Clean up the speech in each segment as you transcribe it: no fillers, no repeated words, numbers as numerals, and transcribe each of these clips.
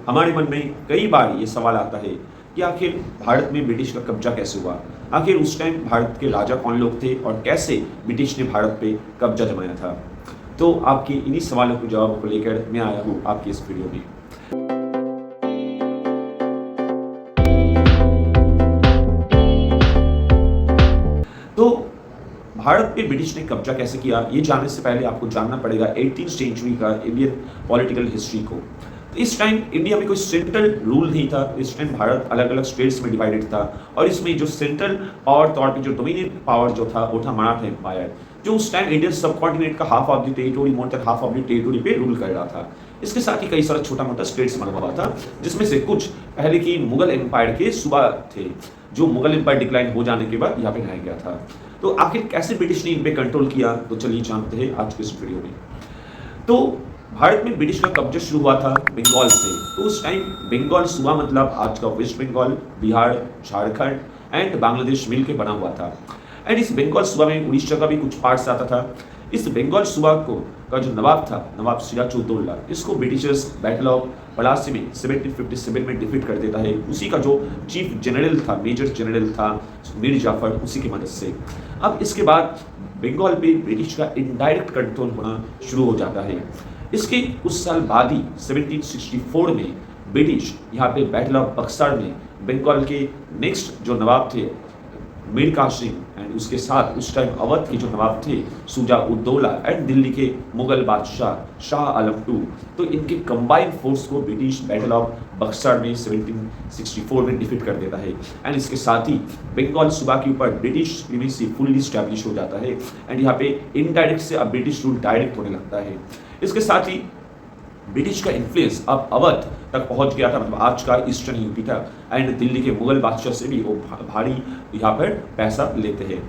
हमारे मन में कई बार ये सवाल आता है कि आखिर भारत में ब्रिटिश का कब्जा कैसे हुआ। आखिर उस टाइम भारत के राजा कौन लोग थे और कैसे ब्रिटिश ने भारत पे कब्जा जमाया था। तो आपके इन्हीं सवालों के जवाबों को लेकर मैं आया हूँ आपकी इस वीडियो में। तो भारत पे ब्रिटिश ने कब्जा कैसे किया, ये जानने से पहले आपको जानना पड़ेगा 18th सेंचुरी का इंडियन पॉलिटिकल हिस्ट्री को। तो इस टाइम इंडिया में कोई सेंट्रल रूल नहीं था। इस टाइम भारत अलग अलग स्टेट्स में डिवाइडेड था और इसमें जो सेंट्रल पावर तौर पे जो डोमिनेट पावर जो था वो था मराठा एम्पायर, जो उस टाइम इंडियन सब कॉन्टिनेंट का half of the territory, more than half of the territory पे रूल कर रहा था। इसके साथ ही कई सारा छोटा मोटा स्टेट्स बना हुआ था, जिसमें से कुछ पहले की मुगल एम्पायर के सूबा थे, जो मुगल एम्पायर डिक्लाइन हो जाने के बाद यहाँ पे लाया गया था। तो आखिर कैसे ब्रिटिश ने इन पे कंट्रोल किया, तो चलिए जानते हैं आज के इस वीडियो में। तो भारत में ब्रिटिश का कब्जा शुरू हुआ था बंगाल से। तो उस टाइम बंगाल सूबा मतलब आज का वेस्ट बंगाल, बिहार, झारखंड एंड बांग्लादेश मिलकर बना हुआ था। एंड इस बंगाल सूबा में उड़ीसा का भी कुछ पार्ट्स आता था। इस बंगाल सूबा को का जो नवाब था, नवाब सिराजुद्दौला, इसको ब्रिटिशर्स बैटल ऑफ पलासी में 1757 में डिफीट कर देता है। उसी का जो चीफ जनरल था, मेजर जनरल था मीर जाफर, उसी की मदद से। अब इसके बाद बंगाल पे ब्रिटिश का इनडायरेक्ट कंट्रोल होना शुरू हो जाता है। इसके कुछ साल बाद ही 1764 में ब्रिटिश यहाँ पे बैटल ऑफ बक्सर में बंगाल के नेक्स्ट जो नवाब थे मीर कासिम एंड उसके साथ उस टाइम अवध के जो नवाब थे शुजा उद्दौला एंड दिल्ली के मुगल बादशाह शाह आलम II, तो इनके कंबाइंड फोर्स को ब्रिटिश बैटल ऑफ बक्सर में 1764 में डिफीट कर देता है। एंड इसके साथ ही बंगाल सूबा के ऊपर ब्रिटिश प्रीमेसी फुल्ली स्टैब्लिश हो जाता है एंड यहाँ पे इनडायरेक्ट से अब ब्रिटिश रूल डायरेक्ट होने लगता है। इसके साथ ही ब्रिटिश का इन्फ्लुएंस अब अवध तक पहुंच गया था, मतलब आज का ईस्टर्न यूपी था। एंड दिल्ली के मुगल बादशाह से भी वो भारी यहाँ पर पैसा लेते हैं।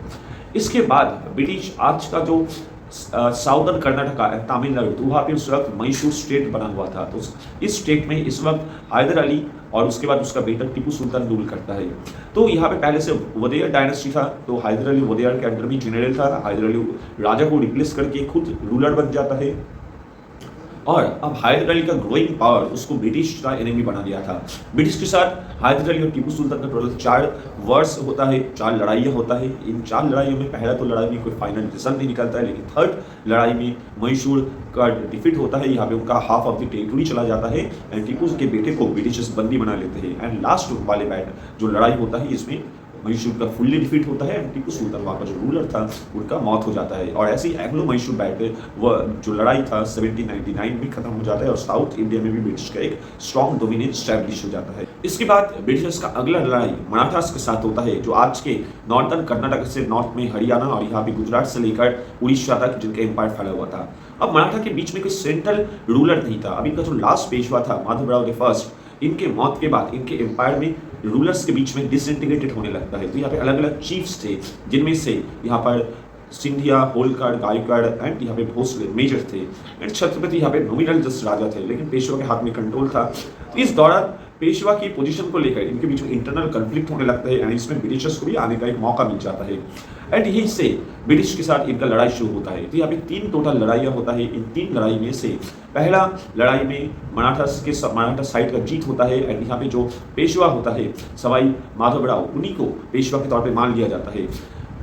इसके बाद ब्रिटिश आज का जो साउदर्न कर्नाटका तमिलनाडु, तो वहाँ पे उस वक्त मैसूर स्टेट बना हुआ था। तो इस स्टेट में इस वक्त हैदर अली और उसके बाद उसका बेटा टीपू सुल्तान रूल करता है। तो यहाँ पे पहले से वोडेयर डायनेस्टी था, तो हैदर अली वोडेयर के अंडर में जनरल था। हैदर अली राजा को रिप्लेस करके खुद रूलर बन जाता है और अब हैदर अली का ग्रोइंग पावर उसको ब्रिटिश का एनिमी बना दिया था। ब्रिटिश के साथ हैदर अली और टीपू सुल्तान का टोटल 4 वर्ष होता है, 4 लड़ाइयाँ होता है। इन 4 लड़ाइयों में पहला तो लड़ाई में कोई फाइनल डिसीजन नहीं निकलता है, लेकिन थर्ड लड़ाई में मैसूर का डिफीट होता है। यहाँ पे उनका हाफ ऑफ द टेरिटोरी चला जाता है एंड टीपू के बेटे को ब्रिटिशर्स बंदी बना लेते हैं। एंड लास्ट वाले जो लड़ाई होता है इसमें मैसूर का फुल्ली डिफीट होता है एंड टीपू सुल्तान वहाँ का जो रूलर था उनका मौत हो जाता है। और ऐसे ही एंग्लो मैसूर बैटल वह जो लड़ाई था 1799 में खत्म हो जाता है और साउथ इंडिया में भी ब्रिटिश का एक स्ट्रॉन्ग डोमिनेंस स्टैब्लिश हो जाता है। इसके बाद ब्रिटिशर्स का अगला लड़ाई मराठास के साथ होता है, जो आज के नॉर्थर्न कर्नाटक से नॉर्थ में हरियाणा और यहाँ पे गुजरात से लेकर उड़ीसा तक जिनका एम्पायर फैला हुआ था। अब मराठा के बीच में कोई सेंट्रल रूलर नहीं था। अभी का जो लास्ट पेशवा था माधवराव द फर्स्ट, इनके मौत के बाद इनके एम्पायर में रूलर्स के बीच में डिसइंटीग्रेटेड होने लगता है। तो यहाँ पे अलग अलग चीफ्स थे, जिनमें से यहाँ पर सिंधिया, होलकर, गायकवाड़ एंड यहाँ पे भोसले मेजर थे एंड छत्रपति यहाँ पे नॉमिनल जस्ट राजा थे, लेकिन पेशवा के हाथ में कंट्रोल था। तो इस दौरान पेशवा की पोजीशन को लेकर इनके बीच में इंटरनल कन्फ्लिक्ट होने लगता है एंड इसमें ब्रिटिशर्स को भी आने का एक मौका मिल जाता है एंड यही से ब्रिटिश के साथ इनका लड़ाई शुरू होता है। तो यहाँ पे 3 टोटल लड़ाइयाँ होता है। इन 3 लड़ाई में से पहला लड़ाई में मराठा साइड का जीत होता है एंड यहाँ पे जो पेशवा होता है सवाई माधवराव, उन्हीं को पेशवा के तौर पर मान लिया जाता है।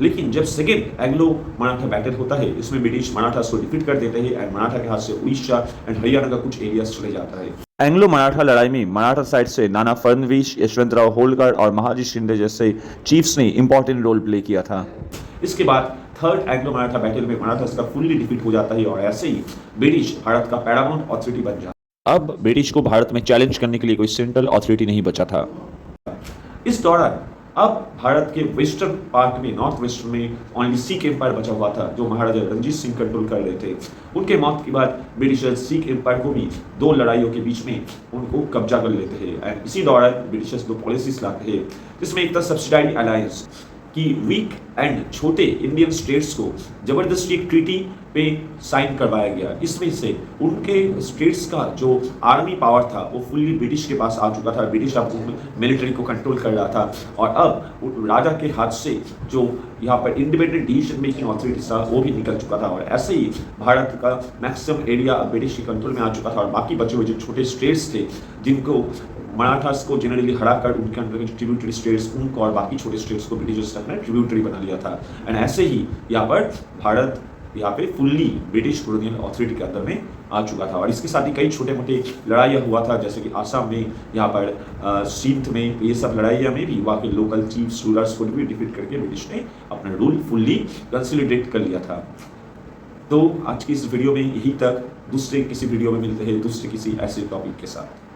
लेकिन जब सेकेंड एंग्लो मराठा बैटल होता है, इसमें ब्रिटिश मराठा को डिफीट कर देते हैं एंड मराठा के हाथ से उड़ीसा एंड हरियाणा का कुछ एरियाज चले जाता है। एंग्लो मराठा लड़ाई में मराठा साइड से नाना फडणवीस, यशवंतराव होलकर और महाजी शिंदे जैसे चीफ्स ने इंपॉर्टेंट रोल प्ले किया था। इसके बाद थर्ड एंग्लो मराठा बैटल में मराठास का फुल्ली डिफीट हो जाता है और ऐसे ही ब्रिटिश भारत का पैरामाउंट अथॉरिटी बन जाता है। अब ब्रिटिश को भारत में चैलेंज करने के लिए कोई सेंट्रल अथॉरिटी नहीं बचा था। इस दौरान अब भारत के वेस्टर्न पार्ट में, नॉर्थ वेस्टर्न में ओनली सिख एम्पायर बचा हुआ था, जो महाराजा रणजीत सिंह कंट्रोल कर रहे थे। उनके मौत के बाद ब्रिटिशर्स सिख एम्पायर को भी 2 लड़ाइयों के बीच में उनको कब्जा कर लेते हैं एंड इसी दौरान ब्रिटिशर्स 2 पॉलिसीज लाते हैं, जिसमें एक था सब्सिडाइड अलायंस, कि वीक एंड छोटे इंडियन स्टेट्स को जबरदस्ती एक ट्रीटी पे साइन करवाया गया। इसमें से उनके स्टेट्स का जो आर्मी पावर था वो फुल्ली ब्रिटिश के पास आ चुका था। ब्रिटिश अब मिलिट्री को कंट्रोल कर रहा था और अब राजा के हाथ से जो यहाँ पर इंडिपेंडेंट डिसीजन मेकिंग ऑथोरिटी था वो भी निकल चुका था और ऐसे ही भारत का मैक्सिमम एरिया ब्रिटिश के कंट्रोल में आ चुका था और बाकी बचे हुए जो छोटे स्टेट्स थे जिनको मराठास को जनरली हराकर उनके अंदर के ट्रिब्यूटरी स्टेट्स उनको और बाकी छोटे स्टेट्स को ब्रिटिशर्स ने ट्रिब्यूटरी बना लिया था। एंड ऐसे ही यहाँ पर भारत यहाँ पे फुल्ली ब्रिटिश कॉलोनियल अथॉरिटी के अंदर में आ चुका था और इसके साथ ही कई छोटे मोटे लड़ाइयाँ हुआ था, जैसे कि आसाम में, यहाँ पर सिंध में, ये सब लड़ाइयाँ में भी वहाँ के लोकल चीफ्स रूलर्स को भी डिफीट करके ब्रिटिश ने अपना रूल फुल्ली कंसोलिडेट कर लिया था। तो आज की इस वीडियो में यही तक, दूसरे किसी वीडियो में मिलते हैं दूसरे किसी ऐसे टॉपिक के साथ।